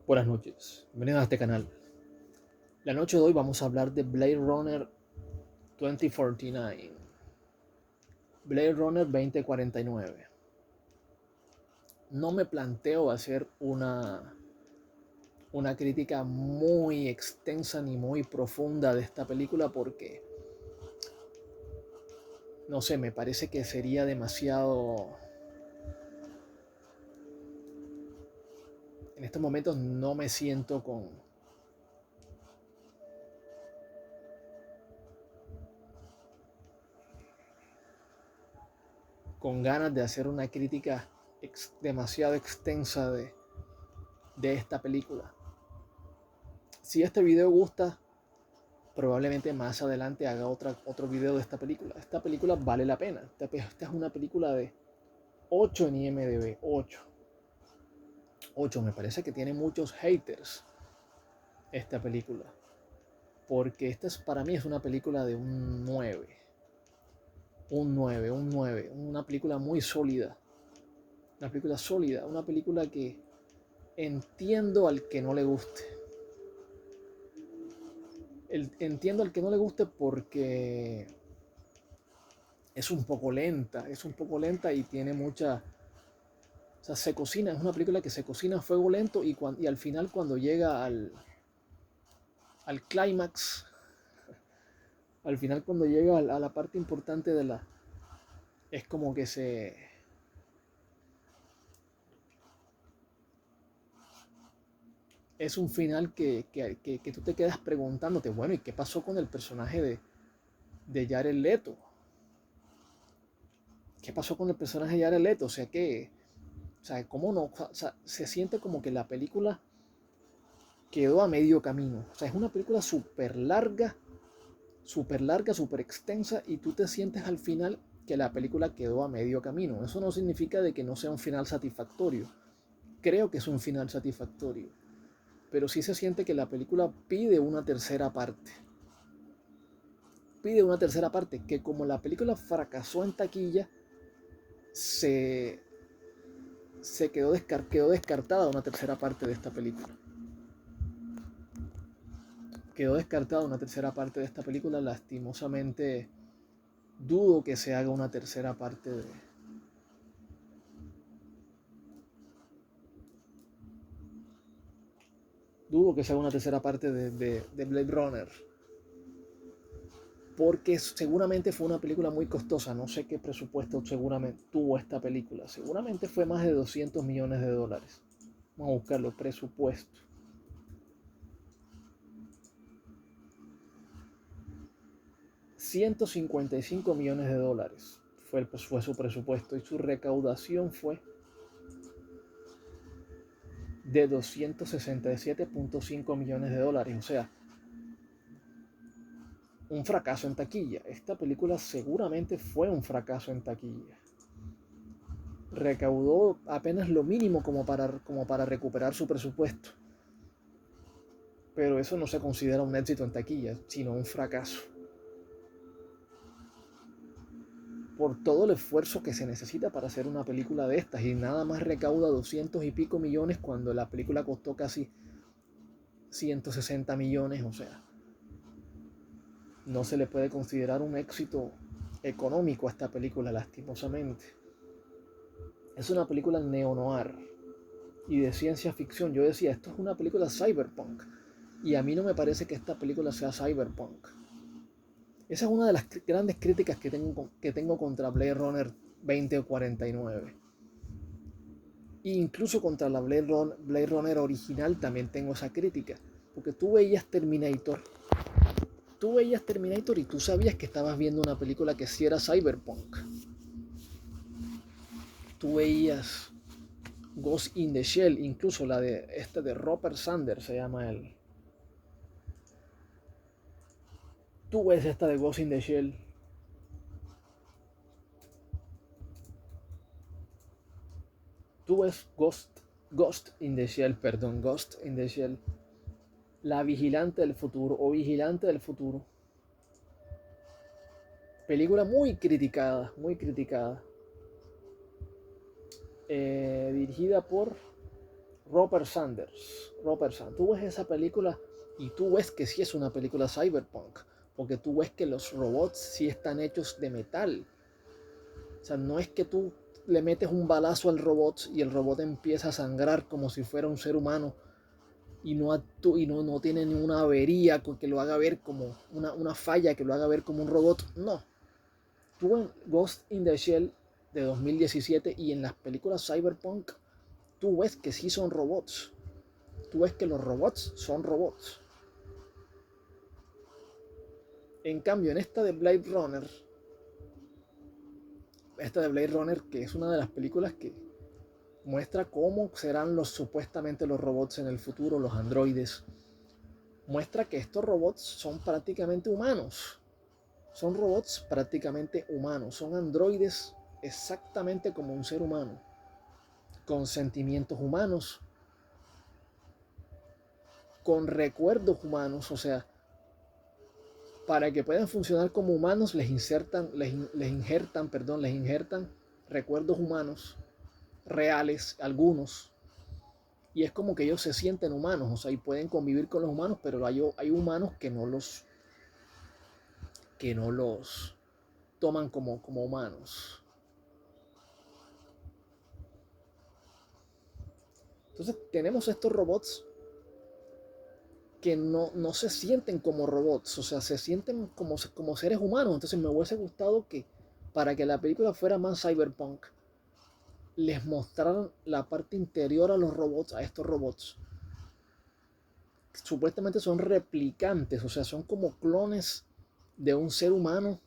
Buenas noches, bienvenidos a este canal. La noche de hoy vamos a hablar de Blade Runner 2049. Blade Runner 2049. No me planteo hacer una crítica muy extensa ni muy profunda de esta película porque, no sé, me parece que sería demasiado... En estos momentos no me siento con ganas de hacer una crítica demasiado extensa de esta película. Si este video gusta, probablemente más adelante haga otro video de esta película. Esta película vale la pena. Esta es una película de 8 en IMDb. 8. 8. Me parece que tiene muchos haters esta película. Porque para mí es una película de un 9. Un 9, un 9. Una película muy sólida. Una película sólida. Una película que entiendo al que no le guste. Entiendo al que no le guste porque es un poco lenta y tiene mucha... O sea, se cocina, es una película que se cocina a fuego lento y al final cuando llega al clímax, al final cuando llega a la parte importante de la... Es como que se... Es un final que tú te quedas preguntándote, bueno, ¿y qué pasó con el personaje de Jared Leto? ¿Qué pasó con el personaje de Jared Leto? O sea, ¿cómo no? O sea, se siente como que la película quedó a medio camino. O sea, es una película súper larga, súper extensa y tú te sientes al final que la película quedó a medio camino. Eso no significa de que no sea un final satisfactorio. Creo que es un final satisfactorio. Pero sí se siente que la película pide una tercera parte. Pide una tercera parte que como la película fracasó en taquilla, se, quedó descartada una tercera parte de esta película. Quedó descartada una tercera parte de esta película. Lastimosamente, dudo que se haga una tercera parte dudo que se haga una tercera parte de Blade Runner. Porque seguramente fue una película muy costosa. No sé qué presupuesto seguramente tuvo esta película. Seguramente fue más de 200 millones de dólares. Vamos a buscar los presupuestos. $155 millones fue su presupuesto y su recaudación fue de 267.5 millones de dólares. O sea, un fracaso en taquilla. Esta película seguramente fue un fracaso en taquilla. Recaudó apenas lo mínimo como para recuperar su presupuesto. Pero eso no se considera un éxito en taquilla, sino un fracaso. Por todo el esfuerzo que se necesita para hacer una película de estas y nada más recauda 200 y pico millones cuando la película costó casi 160 millones, o sea, no se le puede considerar un éxito económico a esta película, lastimosamente. Es una película neo-noir y de ciencia ficción. Yo decía, esto es una película cyberpunk. Y a mí no me parece que esta película sea cyberpunk. Esa es una de las grandes críticas que tengo contra Blade Runner 2049. E incluso contra la Blade Runner original también tengo esa crítica. Porque tú veías Terminator y tú sabías que estabas viendo una película que sí era cyberpunk. Tú veías Ghost in the Shell, incluso la de Robert Sanders se llama él. Tú ves esta de Ghost in the Shell. Tú ves Ghost in the Shell, perdón, Ghost in the Shell. La vigilante del futuro o vigilante del futuro. Película muy criticada, muy criticada. Dirigida por Robert Sanders. Tú ves esa película y tú ves que sí es una película cyberpunk, porque tú ves que los robots sí están hechos de metal. O sea, no es que tú le metes un balazo al robot y el robot empieza a sangrar como si fuera un ser humano y no tiene ninguna avería que lo haga ver como una falla que lo haga ver como un robot. No. Tú en Ghost in the Shell de 2017 y en las películas cyberpunk, tú ves que sí son robots. Tú ves que los robots son robots. En cambio, en esta de Blade Runner, que es una de las películas que muestra cómo serán supuestamente los robots en el futuro, los androides, muestra que estos robots son prácticamente humanos. Son robots prácticamente humanos. Son androides exactamente como un ser humano, con sentimientos humanos, con recuerdos humanos. O sea, para que puedan funcionar como humanos les injertan recuerdos humanos reales, algunos, y es como que ellos se sienten humanos, o sea, y pueden convivir con los humanos, pero hay humanos que no los toman como humanos. Entonces tenemos estos robots que no se sienten como robots, o sea, se sienten como seres humanos. Entonces me hubiese gustado que para que la película fuera más cyberpunk, les mostraran la parte interior a los robots, a estos robots. Supuestamente son replicantes, o sea, son como clones de un ser humano,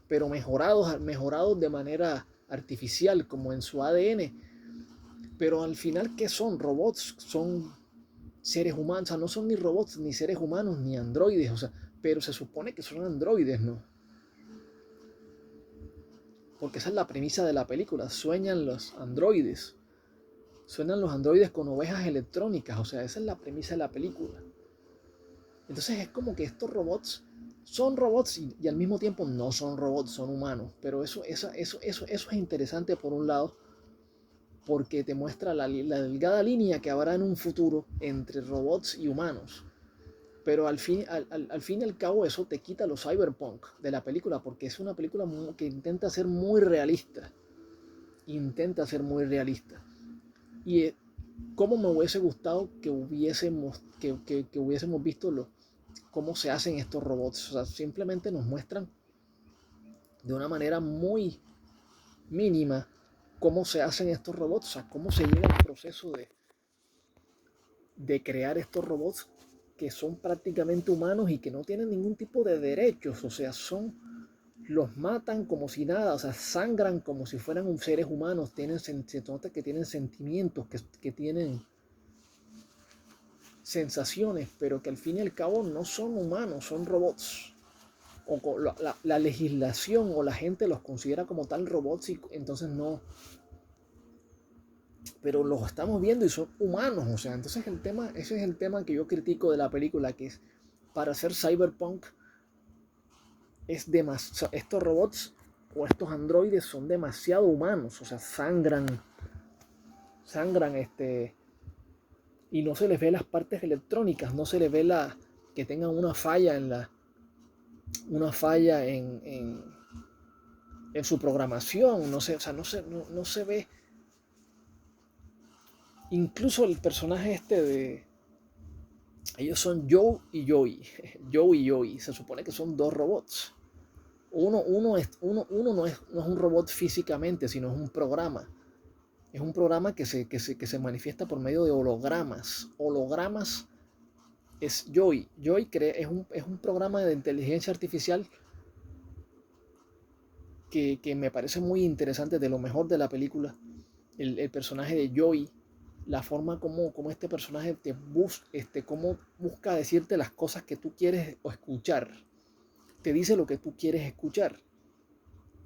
pero mejorados de manera artificial, como en su ADN. Pero al final, ¿qué son? Robots, son seres humanos, o sea, no son ni robots, ni seres humanos, ni androides, o sea, pero se supone que son androides, ¿no? Porque esa es la premisa de la película, sueñan los androides con ovejas electrónicas, o sea, esa es la premisa de la película. Entonces es como que estos robots son robots y al mismo tiempo no son robots, son humanos. Pero eso es interesante por un lado, porque te muestra la delgada línea que habrá en un futuro entre robots y humanos. Pero al fin y al cabo eso te quita lo cyberpunk de la película, porque es una película que intenta ser muy realista. Intenta ser muy realista. Y cómo me hubiese gustado que hubiésemos visto cómo se hacen estos robots. O sea, simplemente nos muestran de una manera muy mínima cómo se hacen estos robots, o sea, cómo se llega al proceso de crear estos robots que son prácticamente humanos y que no tienen ningún tipo de derechos. O sea, los matan como si nada, o sea, sangran como si fueran seres humanos, se nota que tienen sentimientos, que tienen sensaciones, pero que al fin y al cabo no son humanos, son robots. O la legislación o la gente los considera como tal robots y entonces no. Pero los estamos viendo y son humanos, o sea, entonces ese es el tema que yo critico de la película, que es para hacer cyberpunk estos robots o estos androides son demasiado humanos, o sea, sangran y no se les ve las partes electrónicas, no se les ve que tengan una falla en su programación, no sé, o sea, no se ve. Incluso el personaje ellos son Joe y Joey. Joe y Joey. Se supone que son dos robots. Uno no es un robot físicamente, sino es un programa. Es un programa que se manifiesta por medio de hologramas. Hologramas es Joey. Joey es un programa de inteligencia artificial que me parece muy interesante, de lo mejor de la película. El personaje de Joey, la forma como este personaje cómo busca decirte las cosas que tú quieres o escuchar. Te dice lo que tú quieres escuchar.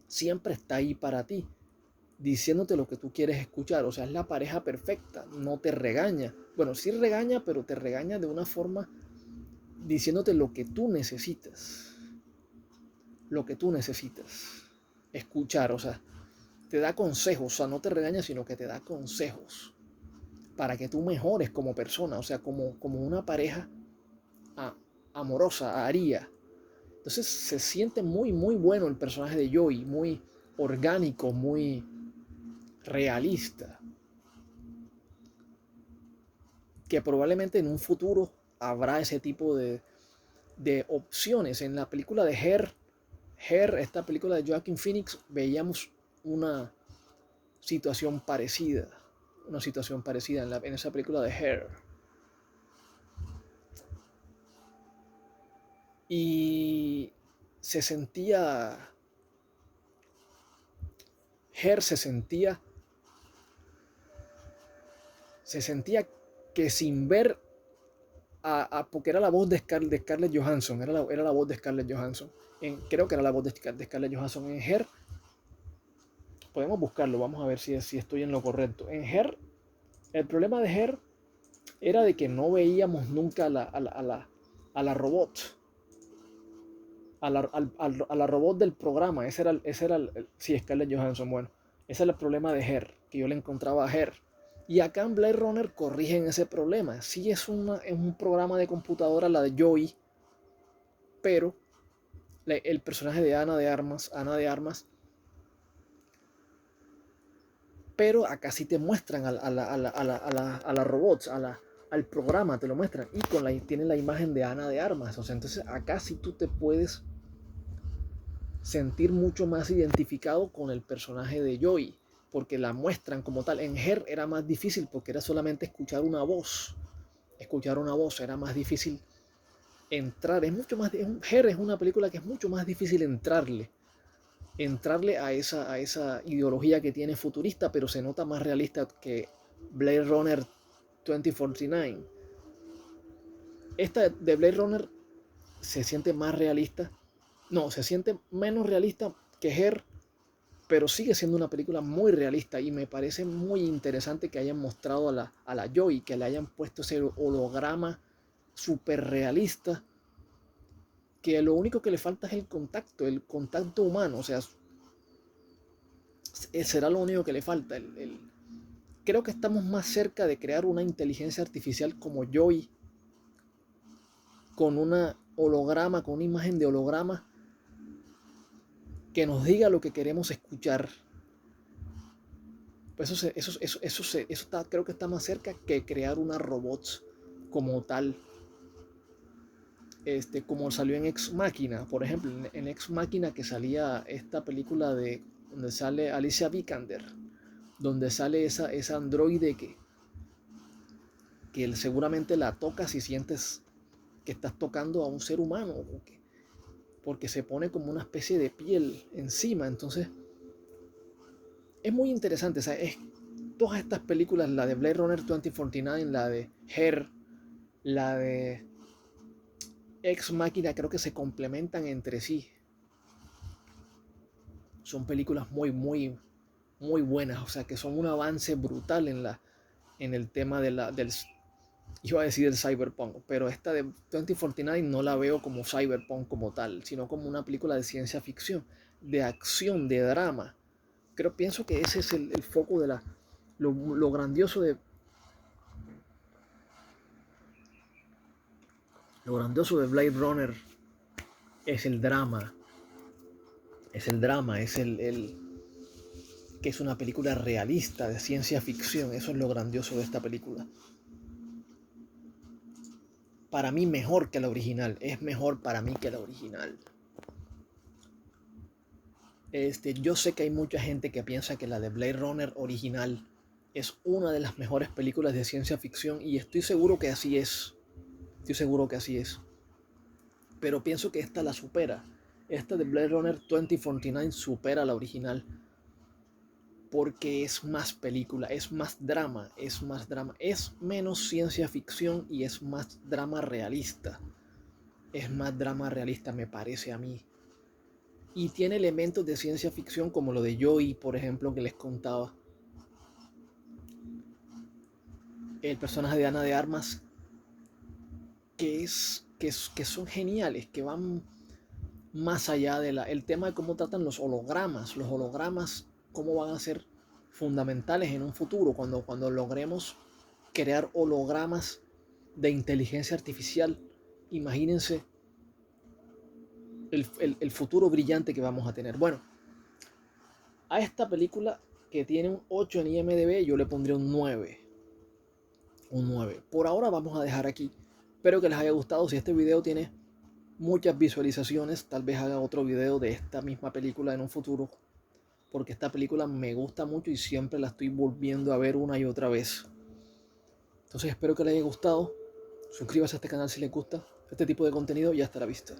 Siempre está ahí para ti, diciéndote lo que tú quieres escuchar. O sea, es la pareja perfecta, no te regaña. Bueno, sí regaña, pero te regaña de una forma diciéndote lo que tú necesitas. Lo que tú necesitas escuchar, o sea, te da consejos, o sea, no te regaña, sino que te da consejos. para que tú mejores como persona, o sea, como una pareja amorosa haría. Entonces se siente muy, muy bueno el personaje de Joey, muy orgánico, muy realista, que probablemente en un futuro habrá ese tipo de opciones. En la película de Her, esta película de Joaquin Phoenix, veíamos una situación parecida, en esa película de Her. Y se sentía, Her se sentía que sin ver porque era la voz de Scarlett Johansson, era la voz de Scarlett Johansson. Creo que era la voz de Scarlett Johansson en Her. Podemos buscarlo, vamos a ver si estoy en lo correcto. En Her, el problema de Her era de que no veíamos nunca a la robot. A la robot del programa. Ese era sí, Scarlett Johansson. Bueno, ese era el problema de Her, que yo le encontraba a Her. Y acá en Blade Runner corrigen ese problema. Sí es un programa de computadora, la de Joey, pero el personaje de Ana de Armas, pero acá sí te muestran a la robots, al programa te lo muestran, y tienen la imagen de Ana de Armas. O sea, entonces acá sí tú te puedes sentir mucho más identificado con el personaje de Joey, porque la muestran como tal. En Her era más difícil porque era solamente escuchar una voz. Era más difícil entrar. Her es una película que es mucho más difícil entrarle a esa ideología que tiene futurista, pero se nota más realista que Blade Runner 2049. Esta de Blade Runner se siente más realista. No, se siente menos realista que Her, pero sigue siendo una película muy realista y me parece muy interesante que hayan mostrado a la Joy, que le hayan puesto ese holograma súper realista, que lo único que le falta es el contacto humano. O sea, será lo único que le falta. Creo que estamos más cerca de crear una inteligencia artificial como Joy, con una holograma, con una imagen de holograma, que nos diga lo que queremos escuchar. Pues creo que está más cerca que crear una robot como tal. Como salió en Ex Machina, por ejemplo, en Ex Machina, que salía esta película donde sale Alicia Vikander, donde sale esa androide que seguramente la tocas y sientes que estás tocando a un ser humano, porque se pone como una especie de piel encima. Entonces es muy interesante. O sea, todas estas películas, la de Blade Runner 2049, la de Her, la de Ex Machina, creo que se complementan entre sí. Son películas muy, muy, muy buenas. O sea, que son un avance brutal en el tema iba a decir el cyberpunk, pero esta de 2049 no la veo como cyberpunk como tal, sino como una película de ciencia ficción, de acción, de drama. Pienso que ese es el foco de lo grandioso de Blade Runner. Es el drama, que es una película realista de ciencia ficción. Eso es lo grandioso de esta película. Para mí mejor que la original, es mejor para mí que la original. Yo sé que hay mucha gente que piensa que la de Blade Runner original es una de las mejores películas de ciencia ficción, y estoy seguro que así es. Pero pienso que esta la supera. Esta de Blade Runner 2049 supera la original, porque es más película, es más drama, es menos ciencia ficción y es más drama realista. Me parece a mí. Y tiene elementos de ciencia ficción como lo de Joey, por ejemplo, que les contaba. El personaje de Ana de Armas, que son geniales, que van más allá el tema de cómo tratan los hologramas, cómo van a ser fundamentales en un futuro cuando logremos crear hologramas de inteligencia artificial. Imagínense el futuro brillante que vamos a tener. Bueno, a esta película que tiene un 8 en IMDb, yo le pondría un 9. Un 9. Por ahora vamos a dejar aquí. Espero que les haya gustado. Si este video tiene muchas visualizaciones, tal vez haga otro video de esta misma película en un futuro, porque esta película me gusta mucho y siempre la estoy volviendo a ver una y otra vez. Entonces espero que les haya gustado. Suscríbase a este canal si les gusta este tipo de contenido y hasta la vista.